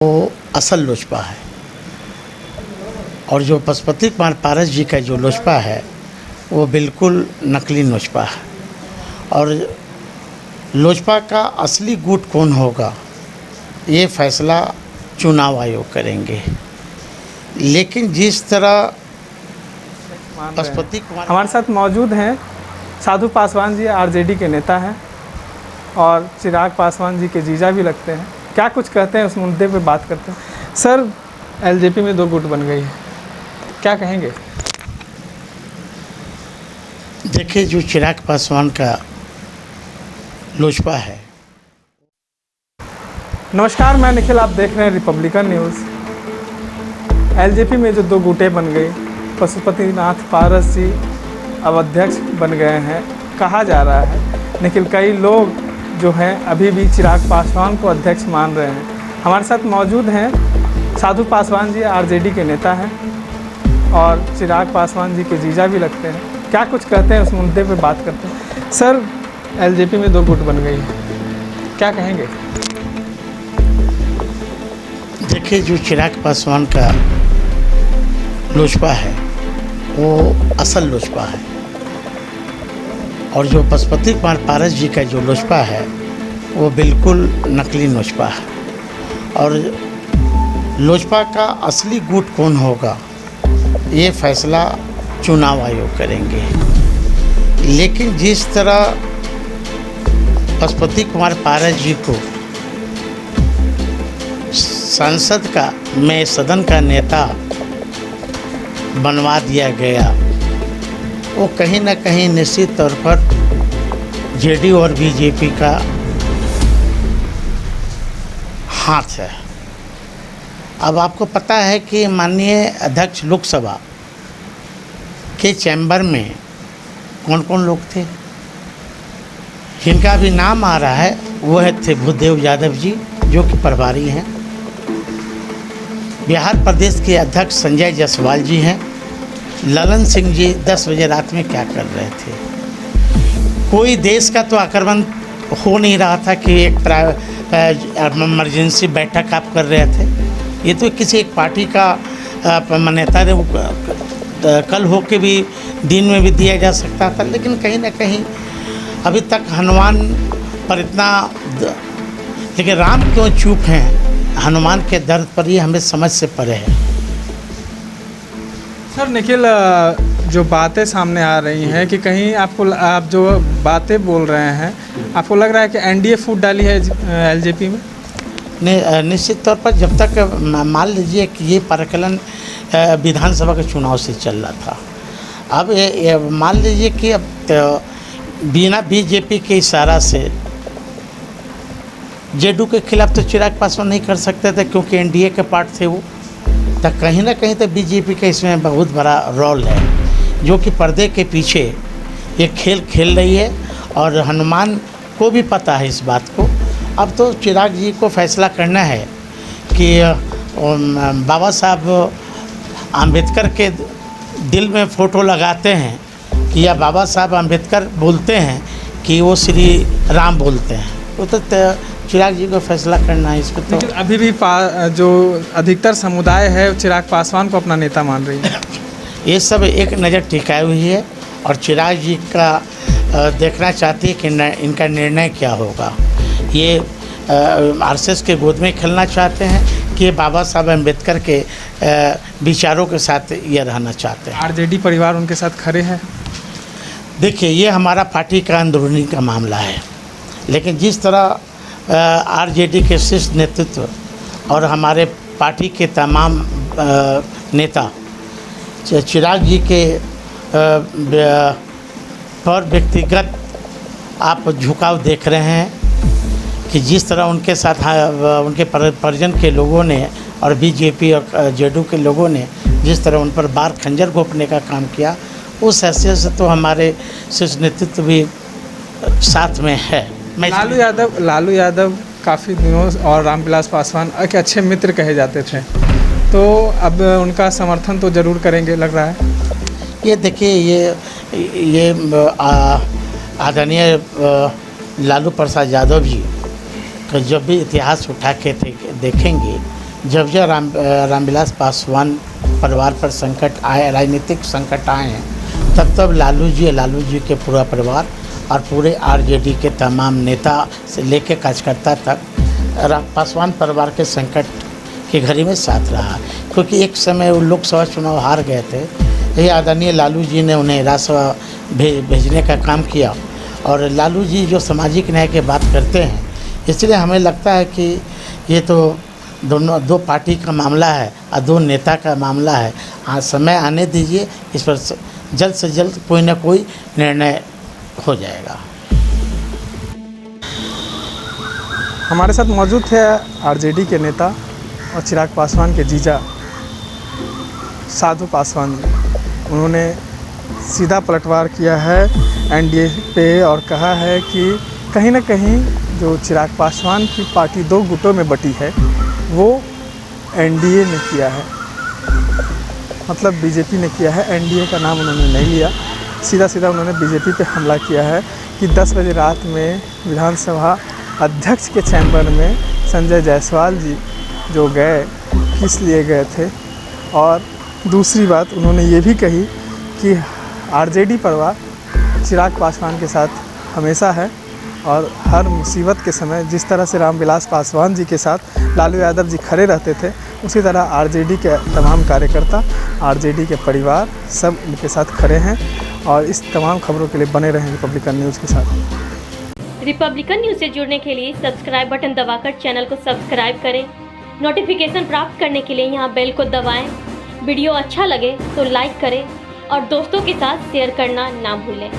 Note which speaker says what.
Speaker 1: वो असल लोजपा है। और जो पशुपति कुमार पारस जी का जो लोजपा है वो बिल्कुल नकली लोजपा है। और लोजपा का असली गुट कौन होगा ये फैसला चुनाव आयोग करेंगे। लेकिन जिस तरह पशुपति कुमार
Speaker 2: हमारे साथ मौजूद हैं साधु पासवान जी, आरजेडी के नेता हैं और चिराग पासवान जी के जीजा भी लगते हैं। क्या कुछ कहते हैं उस मुद्दे पे बात करते हैं। सर, एलजेपी में 2 गुट बन गई है, क्या कहेंगे?
Speaker 1: देखिए, जो चिराग पासवान का लोजपा है।
Speaker 2: नमस्कार, मैं निखिल, आप देख रहे हैं रिपब्लिकन न्यूज़। एलजेपी में जो 2 गुटें बन गई, पशुपतिनाथ पारस जी अब अध्यक्ष बन गए हैं, कहा जा रहा है। निखिल, कई लोग जो हैं अभी भी चिराग पासवान को अध्यक्ष मान रहे हैं। हमारे साथ मौजूद हैं साधु पासवान जी, आरजेडी के नेता हैं और चिराग पासवान जी के जीजा भी लगते हैं। क्या कुछ कहते हैं उस मुद्दे पे बात करते हैं। सर, एलजेपी में 2 गुट बन गई है, क्या कहेंगे?
Speaker 1: देखिए, जो चिराग पासवान का लोजपा है वो असल लोजपा है। और जो पशुपति कुमार पारस जी का जो लोजपा है वो बिल्कुल नकली लोजपा है। और लोजपा का असली गुट कौन होगा ये फैसला चुनाव आयोग करेंगे। लेकिन जिस तरह पशुपति कुमार पारस जी को संसद का में सदन का नेता बनवा दिया गया, वो कहीं ना कहीं निश्चित तौर पर जेडीयू और बीजेपी का हाथ है। अब आपको पता है कि माननीय अध्यक्ष लोकसभा के चैम्बर में कौन कौन लोग थे, जिनका भी नाम आ रहा है वो थे भूदेव यादव जी, जो कि प्रभारी हैं। बिहार प्रदेश के अध्यक्ष संजय जायसवाल जी हैं। ललन सिंह जी 10 बजे रात में क्या कर रहे थे? कोई देश का तो आक्रमण हो नहीं रहा था कि एक इमरजेंसी बैठक आप कर रहे थे। ये तो किसी एक पार्टी का नेता ने कल हो के भी दिन में भी दिया जा सकता था। लेकिन कहीं ना कहीं अभी तक हनुमान पर इतना, लेकिन राम क्यों चुप हैं? हनुमान के दर्द पर ये हमें समझ से परे है।
Speaker 2: सर निखिल, जो बातें सामने आ रही हैं कि कहीं आप जो बातें बोल रहे हैं, आपको लग रहा है कि एनडीए फूट डाली है एलजेपी में?
Speaker 1: निश्चित तौर पर जब तक मान लीजिए कि ये प्रकलन विधानसभा के चुनाव से चल रहा था, अब ये मान लीजिए कि अब बिना बीजेपी के इशारा से जेडीयू के खिलाफ तो चिराग पासवान नहीं कर सकते थे, क्योंकि एनडीए के पार्ट थे वो। तो कहीं ना कहीं तो बीजेपी का इसमें बहुत बड़ा रोल है, जो कि पर्दे के पीछे ये खेल खेल रही है। और हनुमान को भी पता है इस बात को। अब तो चिराग जी को फैसला करना है कि बाबा साहब आम्बेडकर के दिल में फ़ोटो लगाते हैं कि या बाबा साहब आम्बेडकर बोलते हैं कि वो श्री राम बोलते हैं। वो तो चिराग जी को फैसला करना है इस पर। तो
Speaker 2: अभी भी जो अधिकतर समुदाय है चिराग पासवान को अपना नेता मान रही है।
Speaker 1: ये सब एक नज़र टिकाई हुई है और चिराग जी का देखना चाहती है कि इनका निर्णय क्या होगा। ये आरएसएस के गोद में खेलना चाहते हैं कि बाबा साहब अम्बेडकर के विचारों के साथ ये रहना चाहते हैं।
Speaker 2: आरजेडी परिवार उनके साथ खड़े हैं।
Speaker 1: देखिए, ये हमारा पार्टी का अंदरूनी का मामला है। लेकिन जिस तरह आरजेडी के शीर्ष नेतृत्व और हमारे पार्टी के तमाम नेता चिराग जी के पर व्यक्तिगत आप झुकाव देख रहे हैं कि जिस तरह उनके साथ उनके परिजन के लोगों ने और बीजेपी और जेडीयू के लोगों ने जिस तरह उन पर बार खंजर घोंपने का काम किया, उस हैसियत से तो हमारे शीर्ष नेतृत्व भी साथ में है।
Speaker 2: लालू यादव काफ़ी दिनों और रामविलास पासवान एक अच्छे मित्र कहे जाते थे, तो अब उनका समर्थन तो ज़रूर करेंगे लग रहा है।
Speaker 1: ये देखिए, ये आदरणीय लालू प्रसाद यादव जी का जब भी इतिहास उठा के देखेंगे जब रामविलास पासवान परिवार पर संकट आए, राजनीतिक संकट आए हैं, तब लालू जी के पूरा परिवार और पूरे आरजेडी के तमाम नेता से लेकर कार्यकर्ता तक पासवान परिवार के संकट की घड़ी में साथ रहा। क्योंकि एक समय वो लोकसभा चुनाव हार गए थे, ये आदरणीय लालू जी ने उन्हें राज्यसभा भेजने का काम किया। और लालू जी जो सामाजिक न्याय की बात करते हैं, इसलिए हमें लगता है कि ये तो दो पार्टी का मामला है और दो नेता का मामला है। आज समय आने दीजिए, इस पर जल्द से जल्द कोई ना कोई निर्णय हो जाएगा।
Speaker 2: हमारे साथ मौजूद थे आरजेडी के नेता और चिराग पासवान के जीजा साधु पासवान जी। उन्होंने सीधा पलटवार किया है एनडीए पे और कहा है कि कहीं ना कहीं जो चिराग पासवान की पार्टी दो गुटों में बटी है वो एनडीए ने किया है, मतलब बीजेपी ने किया है। एनडीए का नाम उन्होंने नहीं लिया, सीधा उन्होंने बीजेपी पे हमला किया है कि 10 बजे रात में विधानसभा अध्यक्ष के चैम्बर में संजय जायसवाल जी जो गए, किस लिए गए थे। और दूसरी बात उन्होंने ये भी कही कि आरजेडी परिवार चिराग पासवान के साथ हमेशा है और हर मुसीबत के समय जिस तरह से रामविलास पासवान जी के साथ लालू यादव जी खड़े रहते थे, उसी तरह आरजेडी के तमाम कार्यकर्ता, आरजेडी के परिवार सब उनके साथ खड़े हैं। और इस तमाम खबरों के लिए बने रहें रिपब्लिकन न्यूज़ के साथ।
Speaker 3: रिपब्लिकन न्यूज़ से जुड़ने के लिए सब्सक्राइब बटन दबाकर चैनल को सब्सक्राइब करें। नोटिफिकेशन प्राप्त करने के लिए यहाँ बेल को दबाएं। वीडियो अच्छा लगे तो लाइक करें और दोस्तों के साथ शेयर करना ना भूलें।